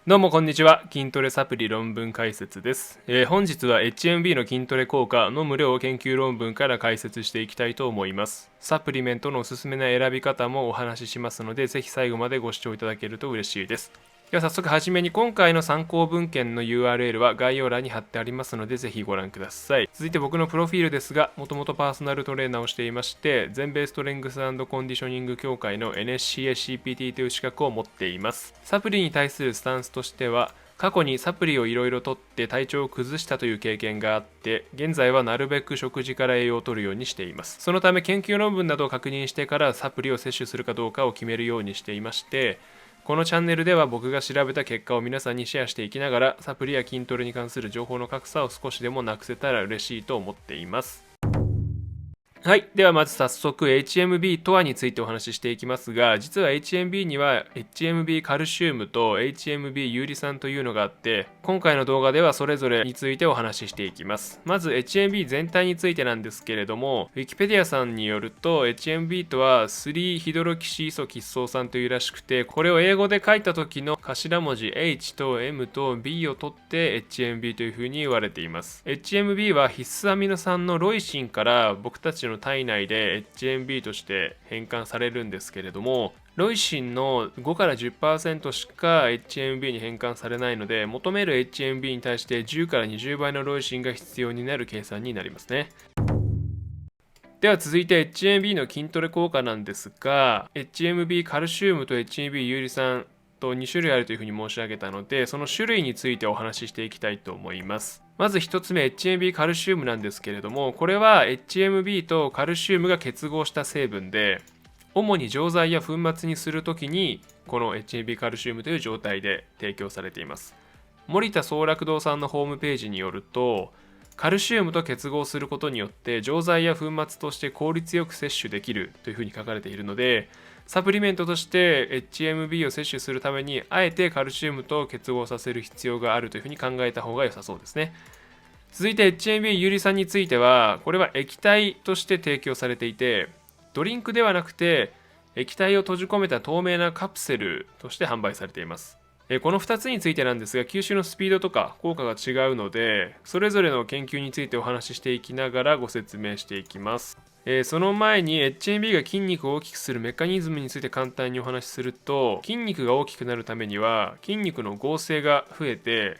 どうもこんにちは。筋トレサプリ論文解説です。本日は HMB の筋トレ効果の無料研究論文から解説していきたいと思います。サプリメントのおすすめな選び方もお話ししますので、ぜひ最後までご視聴いただけると嬉しいです。では早速はじめに今回の参考文献の URL は概要欄に貼ってありますのでぜひご覧ください。続いて僕のプロフィールですが、もともとパーソナルトレーナーをしていまして、全米ストレングス&コンディショニング協会の NSCA-CPT という資格を持っています。サプリに対するスタンスとしては、過去にサプリをいろいろとって体調を崩したという経験があって、現在はなるべく食事から栄養を取るようにしています。そのため研究論文などを確認してからサプリを摂取するかどうかを決めるようにしていまして、このチャンネルでは僕が調べた結果を皆さんにシェアしていきながら、サプリや筋トレに関する情報の格差を少しでもなくせたら嬉しいと思っています。はい。ではまず早速 HMB とはについてお話ししていきますが、実は HMB には HMB カルシウムと HMB 有利酸というのがあって、今回の動画ではそれぞれについてお話ししていきます。まず HMB 全体についてなんですけれども、Wikipedia さんによると HMB とは3ヒドロキシイソ喫相酸というらしくて、これを英語で書いた時の頭文字 H と M と B を取って HMB というふうに言われています。HMB は必須アミノ酸のロイシンから僕たちの体内で HMB として変換されるんですけれども、ロイシンの5から 10% しか HMB に変換されないので、求める HMB に対して10から20倍のロイシンが必要になる計算になりますね。では続いて HMB の筋トレ効果なんですが、 HMB カルシウムと HMB 有利酸と2種類あるというふうに申し上げたので、その種類についてお話ししていきたいと思います。まず1つ目 HMB カルシウムなんですけれども、これは HMB とカルシウムが結合した成分で、主に錠剤や粉末にするときにこの HMB カルシウムという状態で提供されています。森田総楽堂さんのホームページによると、カルシウムと結合することによって錠剤や粉末として効率よく摂取できるというふうに書かれているので、サプリメントとして HMB を摂取するためにあえてカルシウムと結合させる必要があるというふうに考えた方が良さそうですね。続いて HMB 有利酸については、これは液体として提供されていて、ドリンクではなくて液体を閉じ込めた透明なカプセルとして販売されています。この2つについてなんですが、吸収のスピードとか効果が違うので、それぞれの研究についてお話ししていきながらご説明していきます。その前に HMB が筋肉を大きくするメカニズムについて簡単にお話しすると、筋肉が大きくなるためには筋肉の合成が増えて、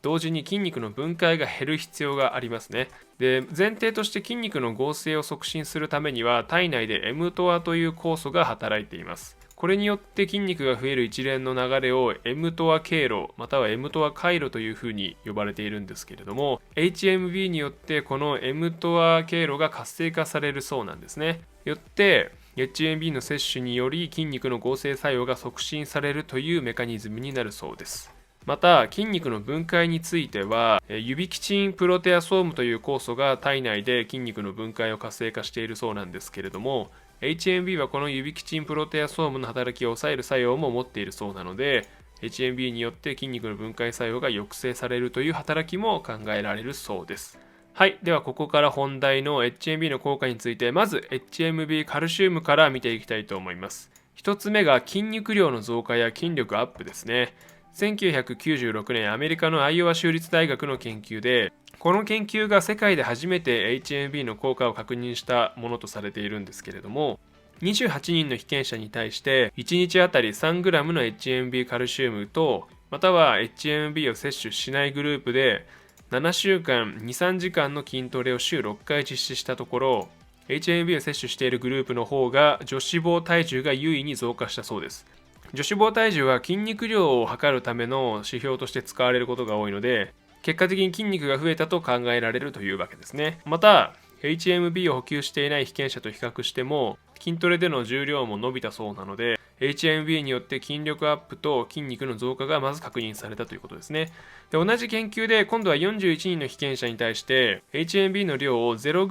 同時に筋肉の分解が減る必要がありますね。で、前提として筋肉の合成を促進するためには体内で mTOR という酵素が働いています。これによって筋肉が増える一連の流れを mTOR 経路または mTOR 回路というふうに呼ばれているんですけれども、 HMB によってこの mTOR 経路が活性化されるそうなんですね。よって HMB の摂取により筋肉の合成作用が促進されるというメカニズムになるそうです。また筋肉の分解についてはユビキチンプロテアソームという酵素が体内で筋肉の分解を活性化しているそうなんですけれども、 HMB はこのユビキチンプロテアソームの働きを抑える作用も持っているそうなので、 HMB によって筋肉の分解作用が抑制されるという働きも考えられるそうです。はい。ではここから本題の HMB の効果について、まず HMB カルシウムから見ていきたいと思います。一つ目が筋肉量の増加や筋力アップですね。1996年アメリカのアイオワ州立大学の研究で、この研究が世界で初めて HMB の効果を確認したものとされているんですけれども、28人の被験者に対して1日あたり 3g の HMB カルシウムと、または HMB を摂取しないグループで7週間 2,3 時間の筋トレを週6回実施したところ、 HMB を摂取しているグループの方が女脂肪体重が優位に増加したそうです。女脂肪体重は筋肉量を測るための指標として使われることが多いので、結果的に筋肉が増えたと考えられるというわけですね。また HMB を補給していない被験者と比較しても筋トレでの重量も伸びたそうなので、 HMB によって筋力アップと筋肉の増加がまず確認されたということですね。で、同じ研究で今度は41人の被験者に対して HMB の量を 0g、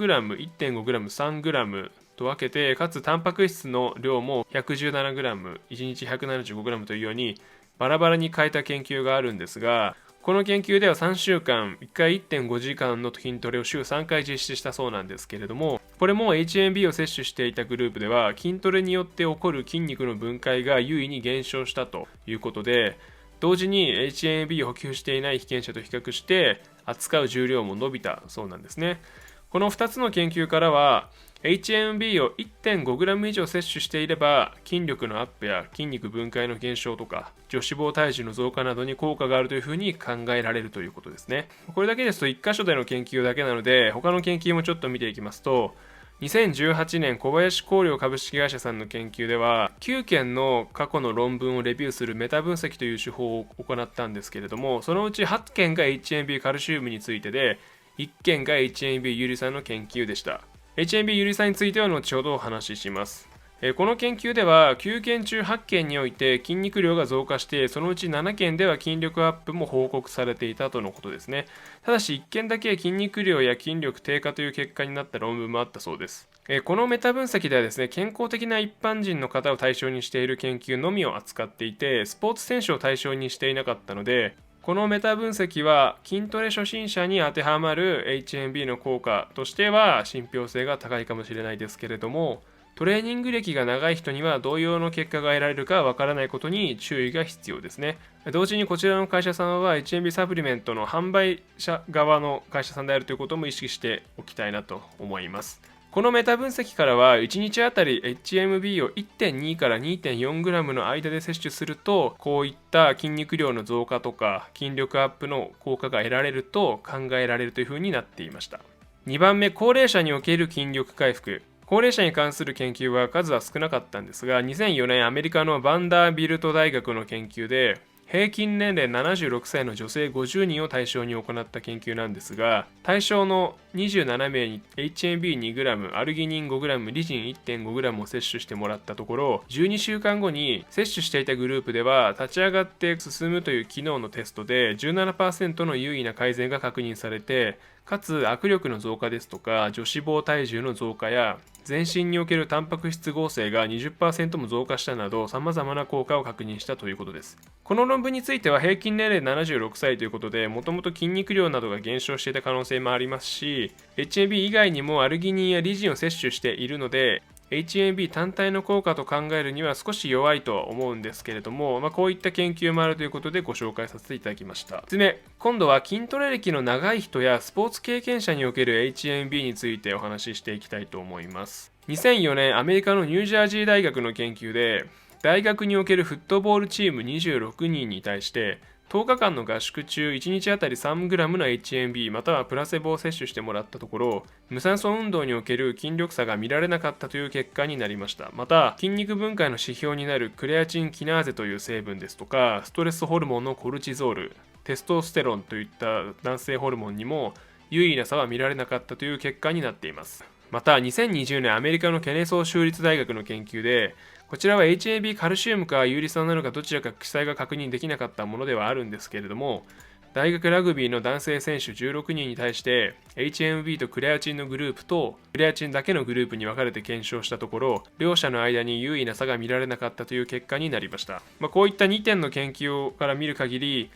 1.5g、3gと分けて、かつタンパク質の量も 117g、1日 175g というようにバラバラに変えた研究があるんですが、この研究では3週間1回 1.5 時間の筋トレを週3回実施したそうなんですけれども、これも HMB を摂取していたグループでは筋トレによって起こる筋肉の分解が優位に減少したということで、同時に HMB を補給していない被験者と比較して扱う重量も伸びたそうなんですね。この2つの研究からは HMB を 1.5g 以上摂取していれば筋力のアップや筋肉分解の減少とか女子肪体重の増加などに効果があるというふうに考えられるということですね。これだけですと1箇所での研究だけなので他の研究もちょっと見ていきますと、2018年小林光陵株式会社さんの研究では9件の過去の論文をレビューするメタ分析という手法を行ったんですけれども、そのうち8件が HMB カルシウムについてで1件が HMB 有利酸の研究でした。HMB 有利酸については後ほどお話しします。この研究では9件中8件において筋肉量が増加して、そのうち7件では筋力アップも報告されていたとのことですね。ただし1件だけ筋肉量や筋力低下という結果になった論文もあったそうです。このメタ分析ではですね、健康的な一般人の方を対象にしている研究のみを扱っていて、スポーツ選手を対象にしていなかったので、このメタ分析は筋トレ初心者に当てはまる HMB の効果としては信憑性が高いかもしれないですけれども、トレーニング歴が長い人には同様の結果が得られるかわからないことに注意が必要ですね。同時にこちらの会社さんは HMB サプリメントの販売者側の会社さんであるということも意識しておきたいなと思います。このメタ分析からは1日あたり HMB を 1.2 から 2.4g の間で摂取すると、こういった筋肉量の増加とか筋力アップの効果が得られると考えられるというふうになっていました。2番目、高齢者における筋力回復。高齢者に関する研究は数は少なかったんですが、2004年アメリカのバンダービルト大学の研究で平均年齢76歳の女性50人を対象に行った研究なんですが、対象の27名に HMB2g、アルギニン 5g、リジン 1.5g を摂取してもらったところ、12週間後に摂取していたグループでは立ち上がって進むという機能のテストで 17% の優位な改善が確認されて、かつ握力の増加ですとか女子肪体重の増加や全身におけるタンパク質合成が 20% も増加したなど様々な効果を確認したということです。この論文については平均年齢76歳ということで、もともと筋肉量などが減少していた可能性もありますし、HMB 以外にもアルギニンやリジンを摂取しているので、HMB 単体の効果と考えるには少し弱いとは思うんですけれども、こういった研究もあるということでご紹介させていただきました。3つ目、今度は筋トレ歴の長い人やスポーツ経験者における HMB についてお話ししていきたいと思います。2004年アメリカのニュージャージー大学の研究で、大学におけるフットボールチーム26人に対して10日間の合宿中1日あたり 3g の HMB またはプラセボを摂取してもらったところ、無酸素運動における筋力差が見られなかったという結果になりました。また筋肉分解の指標になるクレアチンキナーゼという成分ですとか、ストレスホルモンのコルチゾール、テストステロンといった男性ホルモンにも有意な差は見られなかったという結果になっています。また2020年アメリカのケネソー州立大学の研究で、こちらは HMB カルシウムか有利酸なのかどちらか記載が確認できなかったものではあるんですけれども、大学ラグビーの男性選手16人に対して HMB とクレアチンのグループとクレアチンだけのグループに分かれて検証したところ、両者の間に有意な差が見られなかったという結果になりました。こういった2点の研究から見る限り、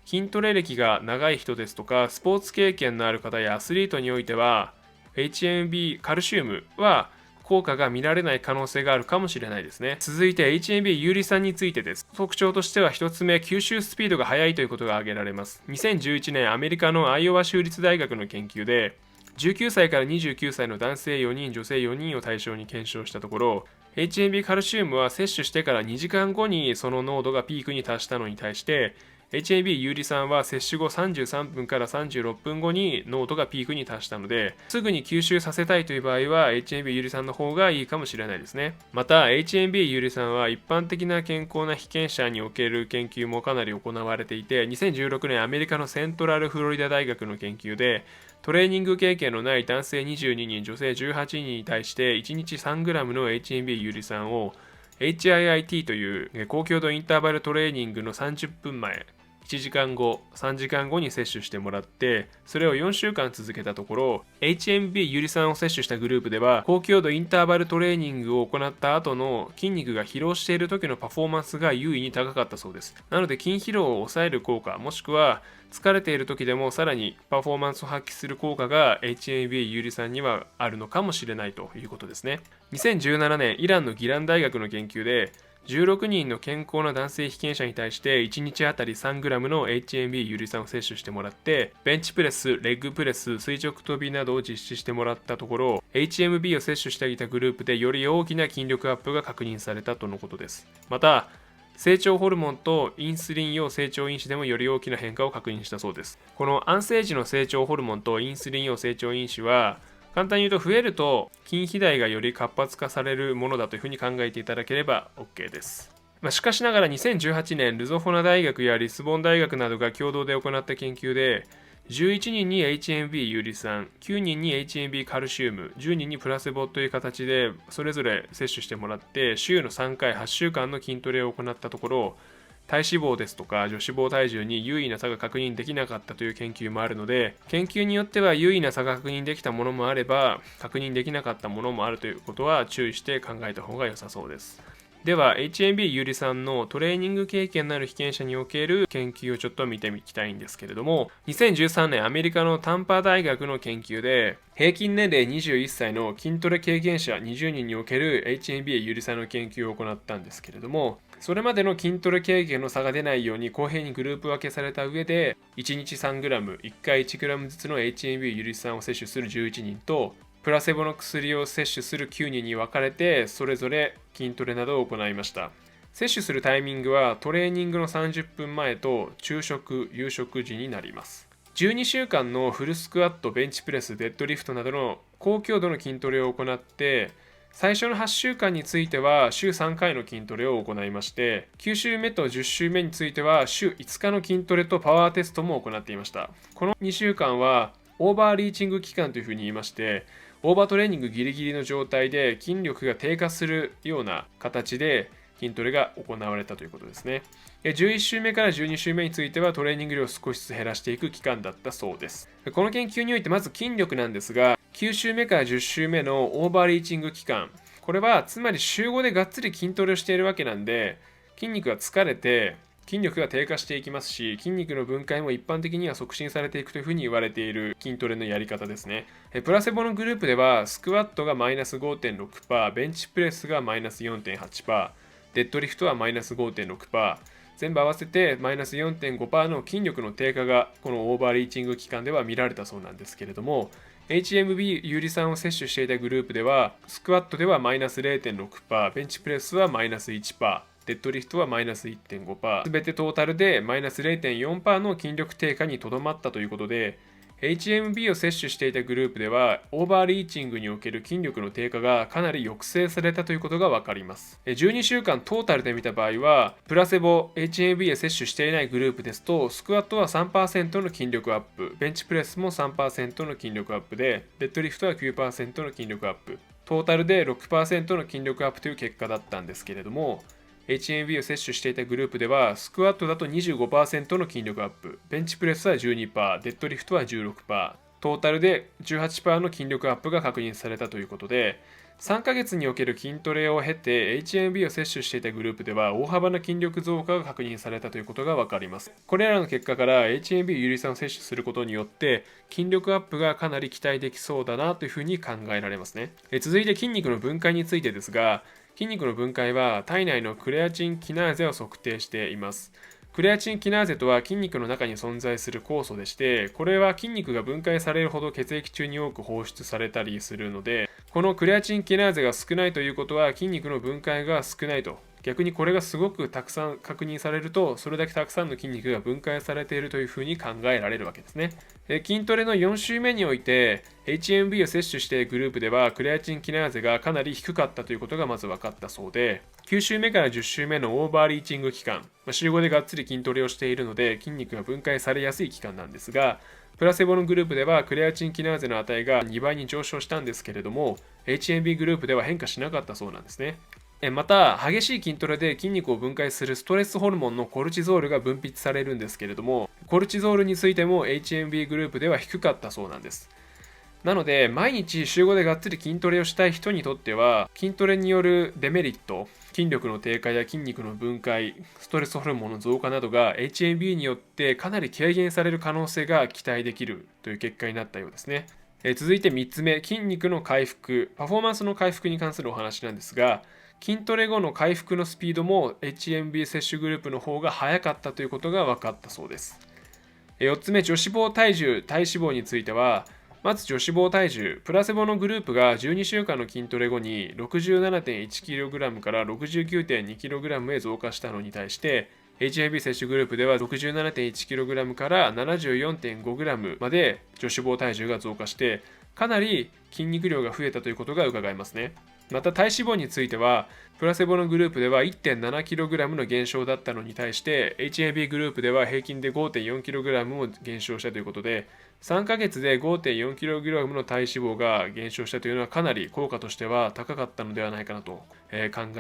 筋トレ歴が長い人ですとかスポーツ経験のある方やアスリートにおいては HMB カルシウムは効果が見られない可能性があるかもしれないですね。続いて HMB 有利酸についてです。特徴としては1つ目、吸収スピードが速いということが挙げられます。2011年アメリカのアイオワ州立大学の研究で19歳から29歳の男性4人女性4人を対象に検証したところ、 HMB カルシウムは摂取してから2時間後にその濃度がピークに達したのに対して、HMB 有利酸は摂取後33分から36分後に濃度がピークに達したので、すぐに吸収させたいという場合は HMB 有利酸の方がいいかもしれないですね。また HMB 有利酸は一般的な健康な被験者における研究もかなり行われていて、2016年アメリカのセントラルフロリダ大学の研究でトレーニング経験のない男性22人女性18人に対して1日 3g の HMB 有利酸を HIIT という高強度インターバルトレーニングの30分前、1時間後、3時間後に摂取してもらって、それを4週間続けたところ、HMB 有利酸を摂取したグループでは、高強度インターバルトレーニングを行った後の筋肉が疲労している時のパフォーマンスが優位に高かったそうです。なので筋疲労を抑える効果、もしくは疲れている時でもさらにパフォーマンスを発揮する効果が HMB 有利酸にはあるのかもしれないということですね。2017年イランのギラン大学の研究で、16人の健康な男性被験者に対して1日あたり 3g の HMB 有利酸を摂取してもらって、ベンチプレス、レッグプレス、垂直跳びなどを実施してもらったところ、 HMB を摂取していたグループでより大きな筋力アップが確認されたとのことです。また成長ホルモンとインスリン様成長因子でもより大きな変化を確認したそうです。この安静時の成長ホルモンとインスリン様成長因子は、簡単に言うと増えると筋肥大がより活発化されるものだというふうに考えていただければ OK です。しかしながら2018年、ルゾフォナ大学やリスボン大学などが共同で行った研究で、11人に HMB 有利酸、9人に HMB カルシウム、10人にプラセボという形でそれぞれ摂取してもらって、週の3回8週間の筋トレを行ったところ、体脂肪ですとか女子肪体重に有意な差が確認できなかったという研究もあるので、研究によっては有意な差が確認できたものもあれば確認できなかったものもあるということは注意して考えた方が良さそうです。では HMB 有利酸のトレーニング経験のある被験者における研究をちょっと見てみたいんですけれども、2013年アメリカのタンパー大学の研究で、平均年齢21歳の筋トレ経験者20人における HMB 有利酸の研究を行ったんですけれども、それまでの筋トレ経験の差が出ないように公平にグループ分けされた上で、1日 3g、1回 1g ずつの HMB 有利酸を摂取する11人と、プラセボの薬を摂取する9人に分かれて、それぞれ筋トレなどを行いました。摂取するタイミングはトレーニングの30分前と昼食・夕食時になります。12週間のフルスクワット、ベンチプレス、デッドリフトなどの高強度の筋トレを行って、最初の8週間については週3回の筋トレを行いまして、9週目と10週目については週5日の筋トレとパワーテストも行っていました。この2週間はオーバーリーチング期間というふうに言いまして、オーバートレーニングギリギリの状態で筋力が低下するような形で筋トレが行われたということですね。11週目から12週目についてはトレーニング量を少しずつ減らしていく期間だったそうです。この研究においてまず筋力なんですが、9週目から10週目のオーバーリーチング期間、これはつまり週5でがっつり筋トレをしているわけなんで、筋肉が疲れて筋力が低下していきますし、筋肉の分解も一般的には促進されていくというふうに言われている筋トレのやり方ですね。プラセボのグループではスクワットがマイナス 5.6%、ベンチプレスがマイナス 4.8%、デッドリフトはマイナス 5.6%、全部合わせてマイナス 4.5% の筋力の低下がこのオーバーリーチング期間では見られたそうなんですけれども、HMB 有利酸を摂取していたグループでは、スクワットではマイナス 0.6%、ベンチプレスはマイナス 1%、デッドリフトはマイナス 1.5%、すべてトータルでマイナス 0.4% の筋力低下にとどまったということで、HMB を摂取していたグループでは、オーバーリーチングにおける筋力の低下がかなり抑制されたということが分かります。12週間トータルで見た場合は、プラセボ、HMB を摂取していないグループですと、スクワットは 3% の筋力アップ、ベンチプレスも 3% の筋力アップで、デッドリフトは 9% の筋力アップ、トータルで 6% の筋力アップという結果だったんですけれども、HMB を摂取していたグループでは、スクワットだと 25% の筋力アップ、ベンチプレスは 12%、デッドリフトは 16%、トータルで 18% の筋力アップが確認されたということで、3ヶ月における筋トレを経て HMB を摂取していたグループでは大幅な筋力増加が確認されたということが分かります。これらの結果から HMB 有利酸を摂取することによって筋力アップがかなり期待できそうだなというふうに考えられますね。続いて筋肉の分解についてですが、筋肉の分解は体内のクレアチンキナーゼを測定しています。クレアチンキナーゼとは筋肉の中に存在する酵素でして、これは筋肉が分解されるほど血液中に多く放出されたりするので、このクレアチンキナーゼが少ないということは筋肉の分解が少ないと。逆にこれがすごくたくさん確認されると、それだけたくさんの筋肉が分解されているというふうに考えられるわけですね。筋トレの4週目において HMB を摂取しているグループではクレアチンキナーゼがかなり低かったということがまず分かったそうで、9週目から10週目のオーバーリーチング期間、週5でがっつり筋トレをしているので筋肉が分解されやすい期間なんですが、プラセボのグループではクレアチンキナーゼの値が2倍に上昇したんですけれども、 HMB グループでは変化しなかったそうなんですね。また激しい筋トレで筋肉を分解するストレスホルモンのコルチゾールが分泌されるんですけれども、コルチゾールについても HMB グループでは低かったそうなんです。なので毎日週5でがっつり筋トレをしたい人にとっては、筋トレによるデメリット、筋力の低下や筋肉の分解、ストレスホルモンの増加などが HMB によってかなり軽減される可能性が期待できるという結果になったようですね。続いて3つ目、筋肉の回復、パフォーマンスの回復に関するお話なんですが、筋トレ後の回復のスピードも HMB 摂取グループの方が速かったということが分かったそうです。4つ目、女子肪体重・体脂肪については、まず女子肪体重、プラセボのグループが12週間の筋トレ後に 67.1kg から 69.2kg へ増加したのに対して、HMB 摂取グループでは 67.1kg から 74.5g まで女子肪体重が増加して、かなり筋肉量が増えたということが伺えますね。また体脂肪については、プラセボのグループでは 1.7kg の減少だったのに対して、HMB グループでは平均で 5.4kg も減少したということで、3ヶ月で 5.4kg の体脂肪が減少したというのはかなり効果としては高かったのではないかなと考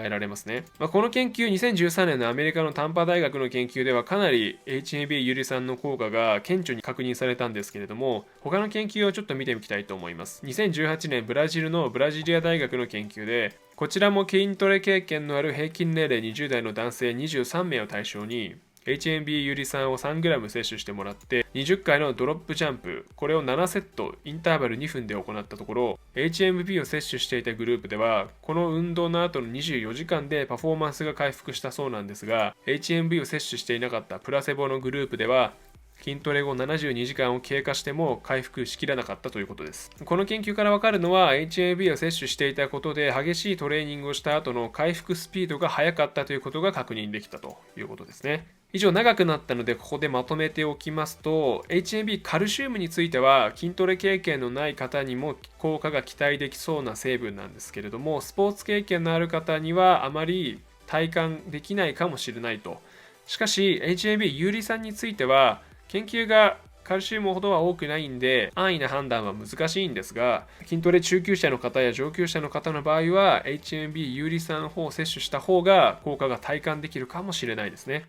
えられますね。この研究、2013年のアメリカのタンパ大学の研究ではかなり HMB 有利酸の効果が顕著に確認されたんですけれども、他の研究をちょっと見ていきたいと思います。2018年ブラジルのブラジリア大学の研究で、こちらも筋トレ経験のある平均年齢20代の男性23名を対象にHMB 有利酸を 3g 摂取してもらって20回のドロップジャンプ、これを7セットインターバル2分で行ったところ、 HMB を摂取していたグループではこの運動の後の24時間でパフォーマンスが回復したそうなんですが、 HMB を摂取していなかったプラセボのグループでは筋トレ後72時間を経過しても回復しきらなかったということです。この研究からわかるのは HMB を摂取していたことで激しいトレーニングをした後の回復スピードが速かったということが確認できたということですね。以上、長くなったのでここでまとめておきますと、 HMB カルシウムについては筋トレ経験のない方にも効果が期待できそうな成分なんですけれども、スポーツ経験のある方にはあまり体感できないかもしれないと。しかし HMB 有利酸については研究がカルシウムほどは多くないんで安易な判断は難しいんですが、筋トレ中級者の方や上級者の方の場合は HMB 有利酸の方を摂取した方が効果が体感できるかもしれないですね。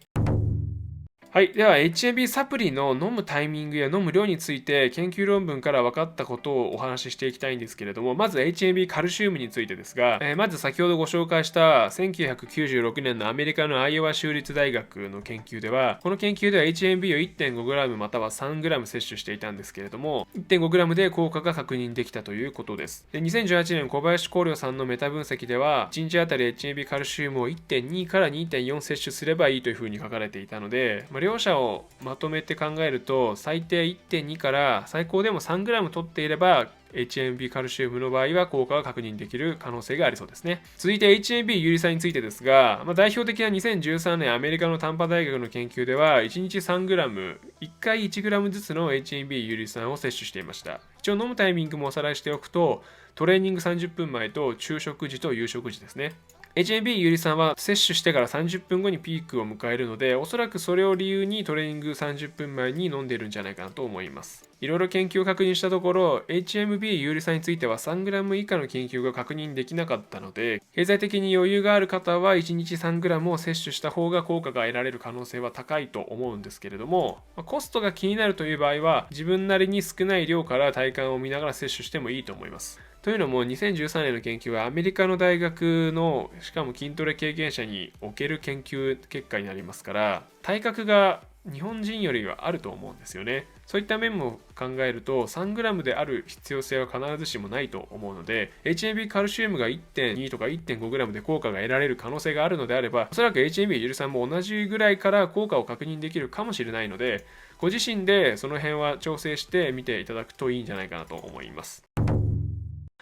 はい。では、HMB サプリの飲むタイミングや飲む量について研究論文から分かったことをお話ししていきたいんですけれども、まず HMB カルシウムについてですが、まず先ほどご紹介した1996年のアメリカのアイオワ州立大学の研究では、この研究では HMB を 1.5g または 3g 摂取していたんですけれども、1.5g で効果が確認できたということです。で、2018年小林光良さんのメタ分析では、1日あたり HMB カルシウムを 1.2 から 2.4 摂取すればいいというふうに書かれていたので、両者をまとめて考えると最低 1.2 から最高でも 3g 取っていれば HMB カルシウムの場合は効果が確認できる可能性がありそうですね。続いて HMB 有利酸についてですが、代表的な2013年アメリカのタンパ大学の研究では1日 3g、1回 1g ずつの HMB 有利酸を摂取していました。一応飲むタイミングもおさらいしておくと、トレーニング30分前と昼食時と夕食時ですね。HMB 有利酸は摂取してから30分後にピークを迎えるので、おそらくそれを理由にトレーニング30分前に飲んでいるんじゃないかなと思います。いろいろ研究を確認したところ、HMB 有利酸については 3g 以下の研究が確認できなかったので、経済的に余裕がある方は1日 3g を摂取した方が効果が得られる可能性は高いと思うんですけれども、コストが気になるという場合は自分なりに少ない量から体感を見ながら摂取してもいいと思います。というのも2013年の研究はアメリカの大学のしかも筋トレ経験者における研究結果になりますから、体格が日本人よりはあると思うんですよね。そういった面も考えると 3g である必要性は必ずしもないと思うので、 HMB カルシウムが 1.2 とか 1.5g で効果が得られる可能性があるのであれば、おそらく HMB 有利酸も同じぐらいから効果を確認できるかもしれないので、ご自身でその辺は調整してみていただくといいんじゃないかなと思います。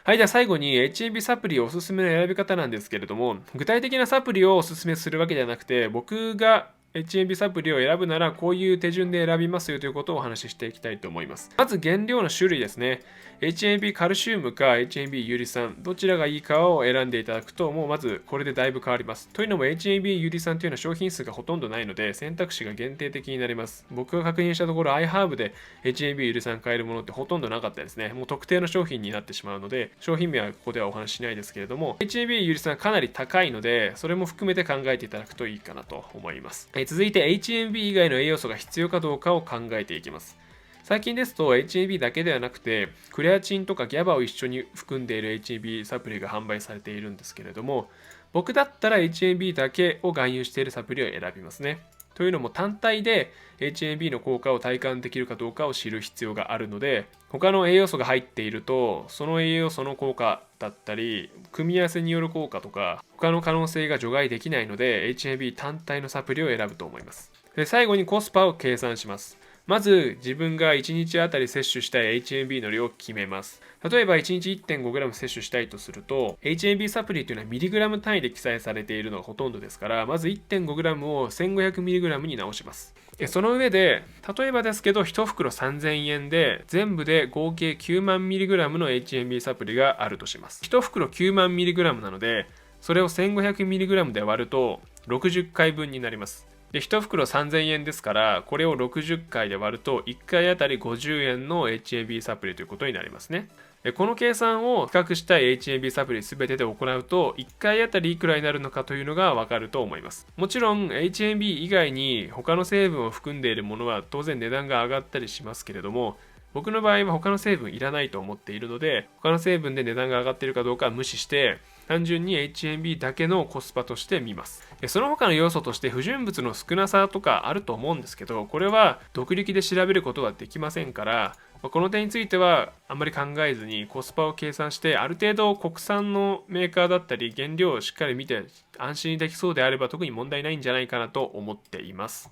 はい、では最後に HMB サプリおすすめの選び方なんですけれども、具体的なサプリをおすすめするわけではなくて、僕がHMB サプリを選ぶならこういう手順で選びますよということをお話ししていきたいと思います。まず原料の種類ですね。HMB カルシウムか HMB 有利酸、どちらがいいかを選んでいただくと、もうまずこれでだいぶ変わります。というのも HMB 有利酸というのは商品数がほとんどないので選択肢が限定的になります。僕が確認したところ iHerb で HMB 有利酸買えるものってほとんどなかったですね。もう特定の商品になってしまうので、商品名はここではお話ししないですけれども、HMB 有利酸かなり高いので、それも含めて考えていただくといいかなと思います。続いて HMB 以外の栄養素が必要かどうかを考えていきます。最近ですと HMB だけではなくてクレアチンとかギャバを一緒に含んでいる HMB サプリが販売されているんですけれども、僕だったら HMB だけを含有しているサプリを選びますね。というのも単体で HMB の効果を体感できるかどうかを知る必要があるので、他の栄養素が入っているとその栄養素の効果だったり組み合わせによる効果とか他の可能性が除外できないので HMB 単体のサプリを選ぶと思います。で、最後にコスパを計算します。まず自分が1日あたり摂取したい HMB の量を決めます。例えば1日 1.5g 摂取したいとすると HMB サプリというのはミリグラム単位で記載されているのがほとんどですから、まず 1.5g を 1500mg に直します。その上で例えばですけど1袋3000円で全部で合計9万 mg の HMB サプリがあるとします。1袋9万 mg なのでそれを 1500mg で割ると60回分になります。で、1袋3000円ですから、これを60回で割ると1回あたり50円の HMB サプリということになりますね。この計算を比較したい HMB サプリ全てで行うと1回あたりいくらになるのかというのがわかると思います。もちろん HMB 以外に他の成分を含んでいるものは当然値段が上がったりしますけれども、僕の場合は他の成分いらないと思っているので、他の成分で値段が上がっているかどうかは無視して単純に HMB だけのコスパとして見ます。その他の要素として不純物の少なさとかあると思うんですけど、これは独力で調べることはできませんから、この点についてはあんまり考えずにコスパを計算して、ある程度国産のメーカーだったり原料をしっかり見て安心できそうであれば特に問題ないんじゃないかなと思っています。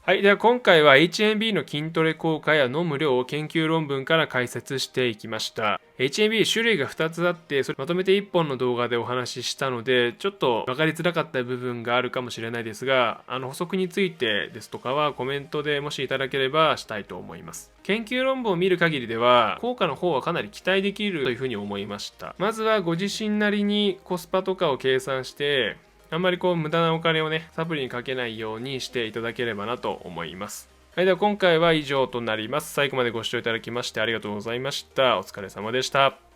はい。では今回は HMB の筋トレ効果や飲む量を研究論文から解説していきました。HMB 種類が2つあって、それまとめて1本の動画でお話ししたので、ちょっと分かりづらかった部分があるかもしれないですが、補足についてですとかはコメントでもしいただければしたいと思います。研究論文を見る限りでは、効果の方はかなり期待できるというふうに思いました。まずはご自身なりにコスパとかを計算して、あんまり無駄なお金をね、サプリにかけないようにしていただければなと思います。はい、では今回は以上となります。最後までご視聴いただきましてありがとうございました。お疲れ様でした。